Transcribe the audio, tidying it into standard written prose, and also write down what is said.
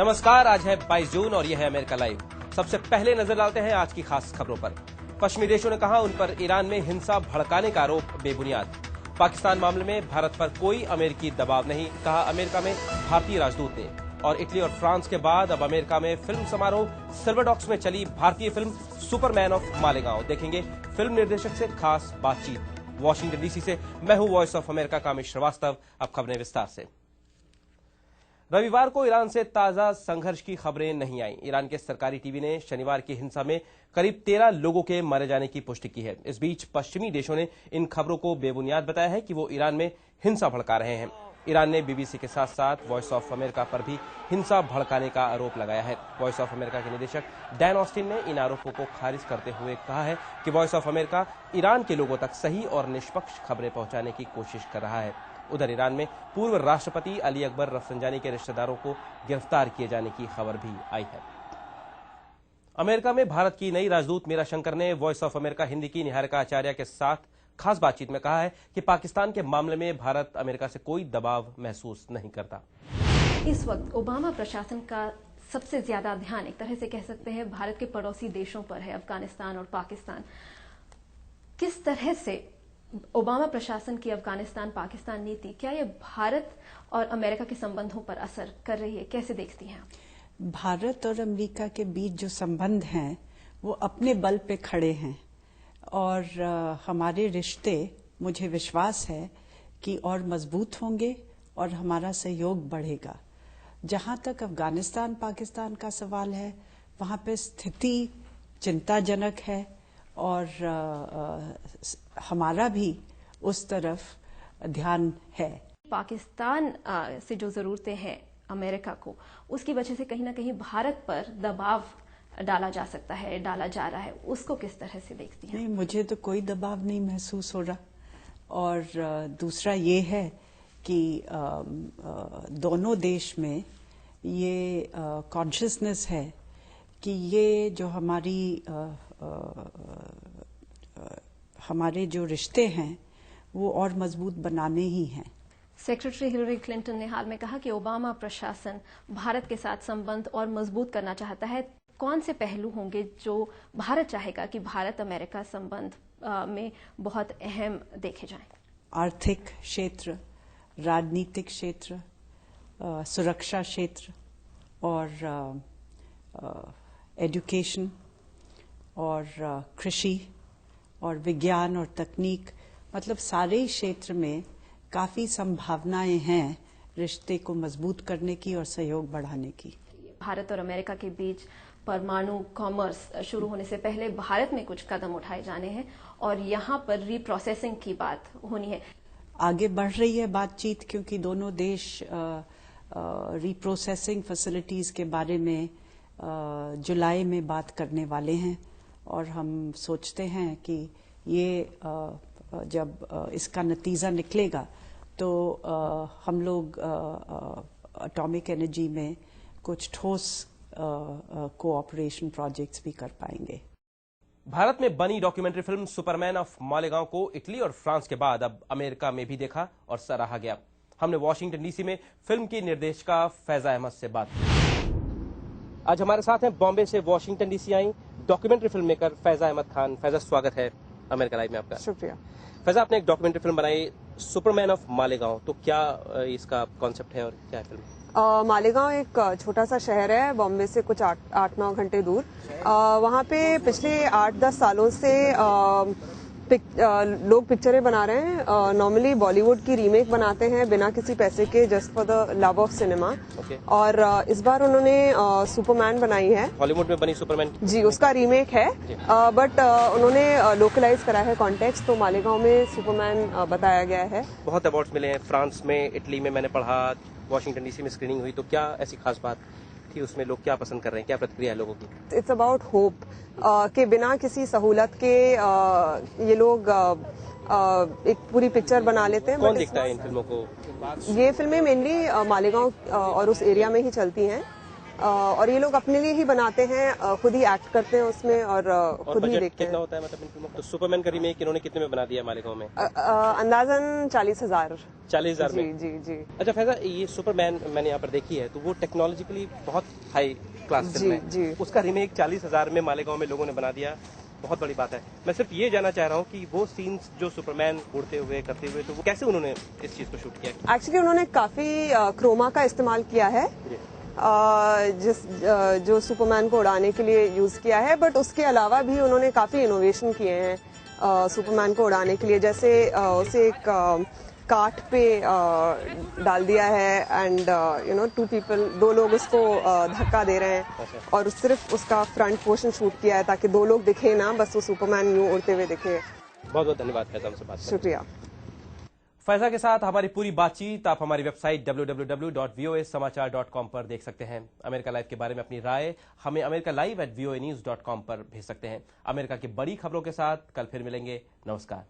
नमस्कार, आज है 22 जून और यह है अमेरिका लाइव। सबसे पहले नजर डालते हैं आज की खास खबरों पर। पश्चिमी देशों ने कहा उन पर ईरान में हिंसा भड़काने का आरोप बेबुनियाद। पाकिस्तान मामले में भारत पर कोई अमेरिकी दबाव नहीं, कहा अमेरिका में भारतीय राजदूत ने। और इटली और फ्रांस के बाद अब अमेरिका में फिल्म समारोह सिल्वरडॉक्स में चली भारतीय फिल्म सुपरमैन ऑफ मालेगांव। देखेंगे फिल्म निर्देशक से खास बातचीत। वॉशिंगटन डीसी से मैं हूं Voice of America Kamesh Srivastava. अब खबरें विस्तार से। रविवार को ईरान से ताजा संघर्ष की खबरें नहीं आईं। ईरान के सरकारी टीवी ने शनिवार की हिंसा में करीब 13 लोगों के मारे जाने की पुष्टि की है। इस बीच पश्चिमी देशों ने इन खबरों को बेबुनियाद बताया है कि वो ईरान में हिंसा भड़का रहे हैं। ईरान ने बीबीसी के साथ साथ वॉइस ऑफ अमेरिका पर भी हिंसा भड़काने का आरोप लगाया है। वॉइस ऑफ अमेरिका के निदेशक डैन ऑस्टिन ने इन आरोपों को खारिज करते हुए कहा है कि वॉइस ऑफ अमेरिका ईरान के लोगों तक सही और निष्पक्ष खबरें पहुंचाने की कोशिश कर रहा है। उधर ईरान में पूर्व राष्ट्रपति अली अकबर रफसंजानी के रिश्तेदारों को गिरफ्तार किए जाने की खबर भी आई है। अमेरिका में भारत की नई राजदूत मीरा शंकर ने वॉइस ऑफ अमेरिका हिंदी की निहारिका आचार्य के साथ खास बातचीत में कहा है कि पाकिस्तान के मामले में भारत अमेरिका से कोई दबाव महसूस नहीं करता। इस वक्त ओबामा प्रशासन का सबसे ज्यादा ध्यान एक तरह से कह सकते हैं भारत के पड़ोसी देशों पर है, अफगानिस्तान और पाकिस्तान। किस तरह से ओबामा प्रशासन की अफगानिस्तान पाकिस्तान नीति क्या ये भारत और अमेरिका के संबंधों पर असर कर रही है? कैसे देखती हैं आप? भारत और अमेरिका के बीच जो संबंध हैं वो अपने बल पे खड़े हैं और हमारे रिश्ते, मुझे विश्वास है कि और मजबूत होंगे और हमारा सहयोग बढ़ेगा। जहां तक अफगानिस्तान पाकिस्तान का सवाल है, वहां पे स्थिति चिंताजनक है और हमारा भी उस तरफ ध्यान है। पाकिस्तान से जो जरूरतें हैं अमेरिका को, उसकी वजह से कहीं ना कहीं भारत पर दबाव डाला जा सकता है, डाला जा रहा है, उसको किस तरह से देखती हैं? नहीं, मुझे तो कोई दबाव नहीं महसूस हो रहा। और दूसरा ये है कि दोनों देश में ये कॉन्शियसनेस है कि ये जो हमारे जो रिश्ते हैं वो और मजबूत बनाने ही हैं। सेक्रेटरी हिलरी क्लिंटन ने हाल में कहा कि ओबामा प्रशासन भारत के साथ संबंध और मजबूत करना चाहता है। कौन से पहलू होंगे जो भारत चाहेगा कि भारत अमेरिका संबंध में बहुत अहम देखे जाएं? आर्थिक क्षेत्र, राजनीतिक क्षेत्र, सुरक्षा क्षेत्र और एजुकेशन और कृषि और विज्ञान और तकनीक, मतलब सारे क्षेत्र में काफी संभावनाएं हैं रिश्ते को मजबूत करने की और सहयोग बढ़ाने की। भारत और अमेरिका के बीच परमाणु कॉमर्स शुरू होने से पहले भारत में कुछ कदम उठाए जाने हैं और यहाँ पर रीप्रोसेसिंग की बात होनी है। आगे बढ़ रही है बातचीत, क्योंकि दोनों देश रीप्रोसेसिंग फैसिलिटीज के बारे में जुलाई में बात करने वाले हैं और हम सोचते हैं कि ये जब इसका नतीजा निकलेगा तो हम लोग एटॉमिक एनर्जी में कुछ ठोस कोऑपरेशन प्रोजेक्ट्स भी कर पाएंगे। भारत में बनी documentary film Superman of Malegaon को इटली और फ्रांस के बाद अब अमेरिका में भी देखा और सराहा गया। हमने वॉशिंगटन डीसी में फिल्म की निर्देशिका फैजा अहमद से बात की। आज हमारे साथ हैं बॉम्बे से वॉशिंगटन डीसी आई documentary film maker Faiza Ahmed Khan. Faiza, स्वागत है अमेरिका लाइव में आपका। शुक्रिया। फैजा, आपने एक डॉक्यूमेंट्री फिल्म बनाई सुपरमैन ऑफ मालेगांव, तो क्या इसका कॉन्सेप्ट है और क्या है फिल्म? मालेगांव एक छोटा सा शहर है, बॉम्बे से कुछ 8-9 घंटे दूर। वहाँ पे पिछले 8-10 सालों से लोग पिक्चरें बना रहे हैं। नॉर्मली बॉलीवुड की रीमेक बनाते हैं बिना किसी पैसे के, just for the love of cinema. और इस बार उन्होंने सुपरमैन बनाई है। हॉलीवुड में बनी सुपरमैन जी, उसका रीमेक है, बट उन्होंने लोकलाइज करा है कॉन्टेक्स्ट, तो मालेगांव में सुपरमैन बताया गया है। बहुत अवार्ड्स मिले हैं फ्रांस में, इटली में मैंने पढ़ा, वॉशिंगटन डीसी में स्क्रीनिंग हुई, तो क्या ऐसी खास बात थी उसमें? लोग क्या पसंद कर रहे हैं, क्या प्रतिक्रिया है लोगों की? इट्स अबाउट होप के बिना किसी सहूलत के ये लोग एक पूरी पिक्चर बना लेते हैं। कौन देखता है इन फिल्मों को? ये फिल्में मेनली मालेगांव और उस एरिया में ही चलती हैं। और ये लोग अपने लिए ही बनाते हैं, खुद ही एक्ट करते हैं उसमें और खुद ही देखते कितना होता है मतलब इन फिल्मों? तो सुपरमैन का रीमेक इन्होंने कितने में बना दिया मालेगांव में? अंदाजन 40,000। 40,000 में? जी जी जी। अच्छा फैजा, ये सुपरमैन मैंने यहाँ पर देखी है तो वो टेक्नोलॉजिकली बहुत हाई क्लास फिल्म है। जी। उसका रीमेक 40,000 में मालेगांव में लोगों ने बना दिया, बहुत बड़ी बात है। मैं सिर्फ ये जानना चाह रहा हूँ कि वो सीन्स जो सुपरमैन उड़ते हुए करते हुए, तो वो कैसे उन्होंने इस चीज को शूट किया? एक्चुअली उन्होंने काफी क्रोमा का इस्तेमाल किया है, जो सुपरमैन को उड़ाने के लिए यूज किया है, बट उसके अलावा भी उन्होंने काफी इनोवेशन किए हैं सुपरमैन को उड़ाने के लिए। जैसे उसे एक काट पे डाल दिया है एंड दो लोग उसको धक्का दे रहे हैं और सिर्फ उसका फ्रंट पोर्शन शूट किया है ताकि दो लोग दिखे ना, बस वो सुपरमैन यूं उड़ते हुए दिखे। बहुत बहुत धन्यवाद फैजा, हमसे बात करने के लिए। शुक्रिया। फैजा के साथ हमारी पूरी बातचीत आप हमारी वेबसाइट www.voasamachaar.com पर देख सकते हैं। अमेरिका लाइव के बारे में अपनी राय हमें americalive@voanews.com पर भेज सकते हैं। अमेरिका की बड़ी खबरों के साथ कल फिर मिलेंगे। नमस्कार।